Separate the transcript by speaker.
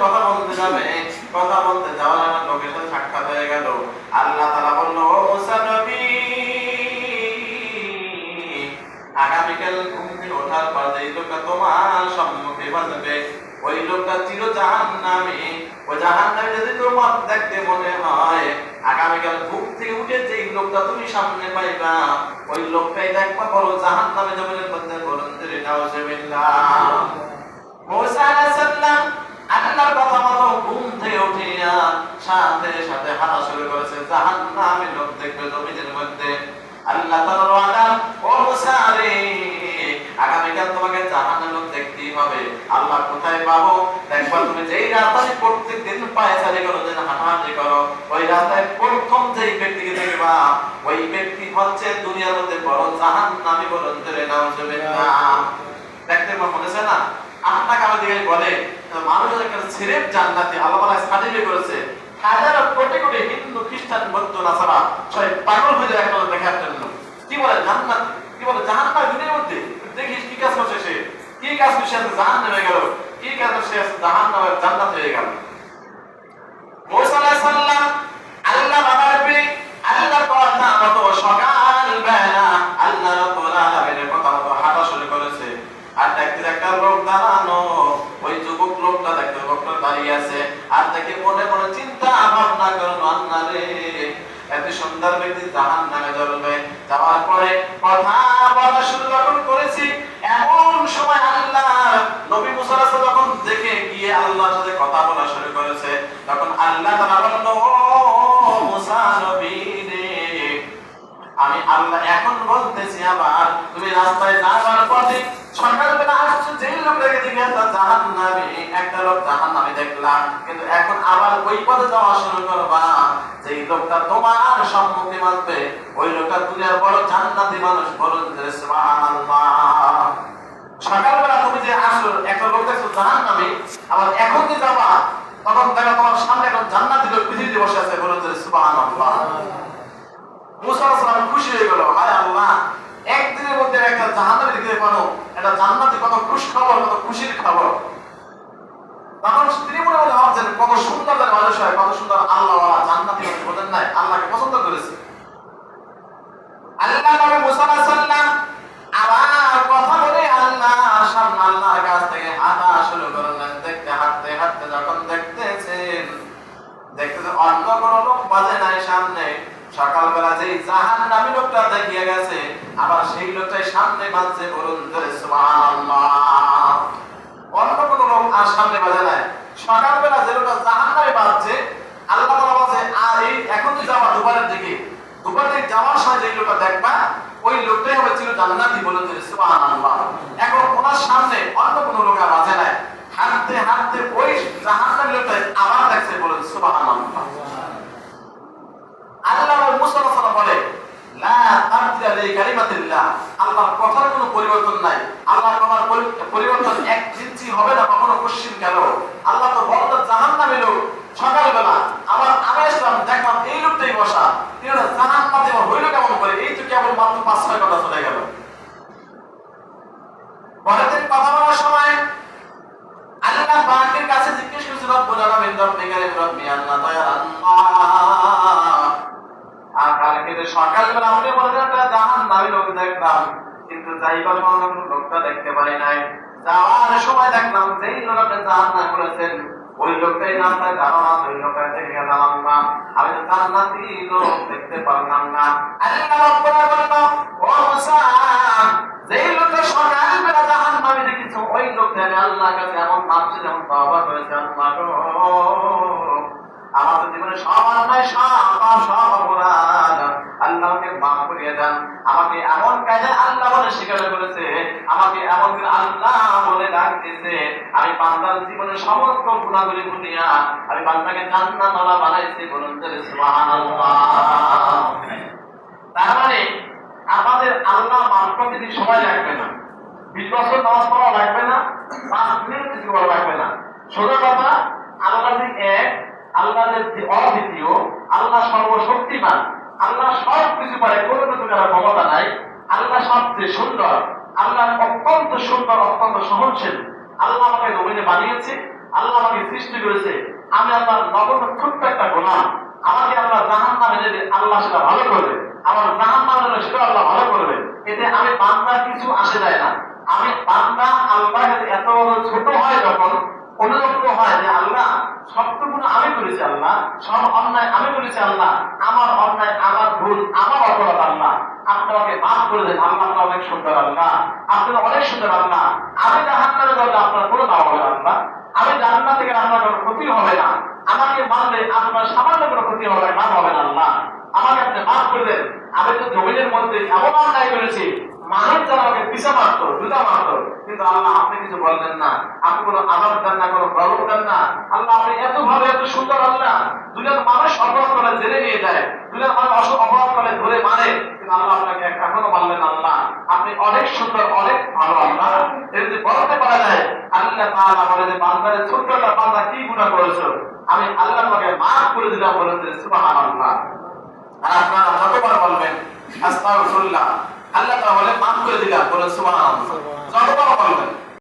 Speaker 1: কথা বলতে যাবে, কথা বলতে যাওয়ার আমার লোকের সাথে সাক্ষাৎ হয়ে গেল। আল্লাহ তাআলা বলল, ও মুসা নবী, আগামীকাল ঘুম থেকে ওঠার পর যে লোকটা তোমার সম্মুখে বাজবে, ওই লোকটা চির জাহান্নামী। ওই জাহান্নামী যদি তোমার দেখতে মনে হয়, আগামীকাল ঘুম থেকে উঠে যে লোকটা তুমি সামনে পাইবা, ওই লোকটাই দেখবা বড় জাহান্নামে জমিনের মধ্যে বলুন নাউজুবিল্লাহ। মুসা আলাইহিস সালাম আল্লাহর কথা মতো ঘুম থেকে উঠিয়া সাথে সাথে হাঁটা শুরু করেছে। জাহান্নামী লোক দেখবে জমিনের মধ্যে। আল্লাহ তাআলা ওয়াদা, ও মুসা রে, আগামীকাল তোমাকে জাহান্নামের লোক দেখতেই হবে। আল্লাহ কোথায় পাবো? দেখবা তুমি যেই রাস্তায় প্রত্যেকদিন পায়চারি করো, যেন হাঁটাহাঁটি করো, ওই রাস্তায় প্রথম যেই ব্যক্তিকে দেখবা, ওই ব্যক্তি হচ্ছে দুনিয়ার মধ্যে বড় জাহান্নামী। বলুন নাউজুবিল্লাহ। দেখতে মনে হচ্ছে না? আপনাকে আমাদের বলে মানুষের একটা সিরেপ জান্নাতি আল্লাহ তাআলা সার্টিফিকেট করেছে। হাজার কোটি কোটি হিন্দু খ্রিস্টান বৌদ্ধ নাসারা সবাই পাগল হয়ে যায় একটা দেখার জন্য। কি বলে জান্নাত, কি বলে জাহান্নাম দুনিয়ার মধ্যে। দেখিস কি কাজ করছে সে, কি কাজ করছে, জাহান্নামে গেল, কি কাজ করছে, জাহান্নামের জান্নাত হয়ে গেল। মুসা আলাইহিস সালাম আল্লাহ বাবারবে আল্লাহর কথা মতো সকাল বেলা আল্লাহ রাব্বুল আলামিনের কথা মতো হাঁটা শুরু করেছে। আর দেখতে একটা লোক দাঁড়ানো, ওই যুবক লোকটা দেখতে লোকটা দাঁড়িয়ে আছে। আর দেখে মনে মনে চিন্তা ভাবনা করলো, আল্লাহ রে, এত সুন্দর ব্যক্তি জাহান্নামে জ্বলবে। যাওয়ার পরে কথা বলা শুরু যখন করেছি, এমন সময় আল্লাহ নবী মুসা আলাইহিস সালাম যখন দেখে গিয়ে আল্লাহর সাথে কথা বলা শুরু করেছে, তখন আল্লাহ তাআলা বলল, ও মুসা নবী রে, আমি আল্লাহ এখন বলতেছি, আবার তুমি রাস্তায় যাওয়ার পথে সকালবেলা আসছো, যেই লোকটাকে দেখে জাহান্নামী, একটা লোক জাহান্নামী দেখলাম, কিন্তু এখন আবার ওই পথে যাওয়া শুরু করবা, যেই লোকটা তোমার সম্মুখে আসবে, ওই লোকটা দুনিয়ার বড় জান্নাতি মানুষ। বলুন সুবহানাল্লাহ। সকালবেলা তুমি যে আসো, একটা লোক দেখছো জাহান্নামী, আবার এখন যে যাবা, তখন দেখো তোমার সামনে এখন জান্নাতি লোক পৃথিবীতে বসে আছে। বলুন সুবহানাল্লাহ। মুসা আলাইহিস সালাম খুশি হয়ে গেল, হায় আল্লাহ, একদিনের মধ্যে একটা জাহান্নামী দেখতে পারো, এটা জান্নাতি, কত খুশি খবর, কত খুশির খবর। তখন তিনি মনে মনে ভাবছেন, কত সুন্দর মানুষ হয়, কত সুন্দর আল্লাহওয়ালা জান্নাতি মানুষ, বোঝেন নাই, আল্লাহকে পছন্দ করেছে। আল্লাহ নবী মুসা আলাইহিস সালাম আবার কথা বলে আল্লাহর সামনে আল্লাহর কাছ থেকে হাঁটা শুরু করলেন। দেখতে হাঁটতে হাঁটতে যখন দেখতেছেন অন্য কোনো লোক বাজে নাই সামনে, সকালবেলা যে জাহান্নামী লোকটা দেখিয়ে গেছে, আবার সেই লোকটাই সামনে বাজছে। বলুন সুবহানাল্লাহ। অন্য কোনো লোক আর সামনে বাজে নাই, সকালবেলা যে লোকটা জাহান্নামে বাজছে, আল্লাহ তাআলা বলেছে, আর এই এখন যে যাওয়া দুবারের দিকে, দুবার দিকে যাওয়ার সময় যে লোকটা দেখবা, ওই লোকটাই হবে চির জান্নাতি। বলুন সুবহানাল্লাহ। এখন ওনার সামনে অন্য কোনো লোক আর বাজে নাই, হাঁটতে হাঁটতে ওই জাহান্নামী লোকটা আবার দেখছে। বলুন সুবহানাল্লাহ। আল্লাহ মুসা আলাইহিস সালাম বলে, লা তাবদিলা লিকালিমাতিল্লাহ, আল্লাহর কথার কোনো পরিবর্তন নাই। আল্লাহর কথার পরিবর্তন এক ইঞ্চি হবে না, কখনো কোশ্চিন কেন। আল্লাহ তো বলতো জাহান্নামী লোক সকালবেলা, আবার আমি আসলাম দেখলাম এই লোকটাই বসা, তিনি জাহান্নামে হইল কেমন করে? এই তো কেবল মাত্র 5-6 কথা চলে গেল। পরের দিন কথা বলার সময় আল্লাহ পাকের কাছে জিজ্ঞেস করেছিল, রব্বুল আলামিন, রব্বি কারীম, রব্বি আল্লাহ, দয়াল আল্লাহ, আর কালকে যে সকালবেলা আপনি বলেন একটা জাহান্নামী লোক দেখলাম, কিন্তু যাইবার সময় লোকটা দেখতে পারি নাই। যাওয়ার সময় দেখলাম যেই লোক আপনি জাহান্নামে করেছেন, ওই লোকটাই রাস্তায় দাঁড়ানো, ওই লোকটাই দেখে গেলাম না, আমি তো জান্নাতি লোক দেখতে পারলাম না। আল্লাহ রাব্বুল আলামিন বলল, ও মুসা, যেই লোকটা সকালবেলা জাহান্নামে দেখেছো, ওই লোকটা আমি আল্লাহর কাছে এমন ভাবছি, যেমন তওবা করেছে, আল্লাহ গো, আমাদের জীবনে সব অন্যায়, সব অপরাধ আল্লাহকে মাফ করিয়ে দেন। আমাকে এমন কাজে আল্লাহ বলে স্বীকার করেছে, আমাকে এমন করে আল্লাহ বলে ডাক দিয়েছে, আমি বান্দার জীবনে সমস্ত গুনাহগুলি ভুলিয়া আমি বান্দাকে জান্নাতওয়ালা বানাইছি। বলুন সুবহানাল্লাহ। তার মানে আমাদের আল্লাহ মাফ করতে বেশি সময় লাগবে না, 20 বছর নামাজ পড়া লাগবে না, 5 মিনিট কিছু করা লাগবে না। ছোট কথা, আল্লাহ যে এক, আল্লাহ যে অদ্বিতীয়, আল্লাহ সর্বশক্তিমান, আল্লাহ সব কিছু পারে, কোনো কিছু করার ক্ষমতা নাই। আল্লাহ সবচেয়ে সুন্দর, আল্লাহ অত্যন্ত সুন্দর, অত্যন্ত সহনশীল। আল্লাহ আমাকে জমিনে বানিয়েছে, আল্লাহ আমাকে সৃষ্টি করেছে, আমি আল্লাহ নগণ্য ছোট্ট একটা গোলাম, আমাকে আল্লাহ জাহান্নামে দেবে, আল্লাহ সেটা ভালো করবে, আমার জাহান্নামে দেবে সেটা আল্লাহ ভালো করবে। এতে আমি বান্দার কিছু আসে যায় না। আমি বান্দা আল্লাহ এত ছোট হয় যখন অনুরক্ত হয় যে আল্লাহ সবটুকু আমি করেছি, আল্লাহ সব অন্যায় আমি করেছি, আল্লাহ আমার অন্যায়, আমার ভুল, আমার অপরাধ, আল্লাহ আপনি আমাকে মাফ করে দেন। আল্লাহ আপনার অনেক সুন্দর, আল্লাহ আপনার অনেক সুন্দর, আল্লাহ আমি জাহান্নামে যাবো আপনার কোনো দাম হবে না, আল্লাহ আমি জান্নাত থেকে আপনার কোনো ক্ষতি হবে না, আমাকে মানলে আপনার সামান্য কোনো ক্ষতি হবে না, হবে না, আল্লাহ আমাকে আপনি মাফ করে দেন। আমি তো জমিনের মধ্যে এমন অন্যায় করেছি, মানুষ যারা আমাকে পিছা মারতো, জুতা মারতো, কিন্তু আল্লাহ আপনি কিছু বললেন না, আপনি কোনো আদর দেন না, কোনো গরম দেন না, আল্লাহ আপনি এত ভাবে এত সুন্দর, আল্লাহ দুনিয়ার মানুষ অপরাধ করে জেলে নিয়ে যায়, দুনিয়ার মানুষ অপরাধ করে ধরে মারে, কিন্তু আল্লাহ আপনাকে এখনো মানলেন, আল্লাহ আপনি অনেক সুন্দর, অনেক ভালো, আল্লাহ এর যদি বলতে পারা যায় আল্লাহ তাআলা বলে যে বান্দারে ছোট্টটা বান্দা কি গুনাহ করেছো, আমি আল্লাহ তোমাকে মাফ করে দিলাম, বলেছে সুবহানাল্লাহ। আর আপনারা যতবার বলবেন আস্তাগফিরুল্লাহ, আল্লাহ তাআলা বলে মাফ করে দিলাম, বলে সুবহানাল্লাহ, যতবার বলবেন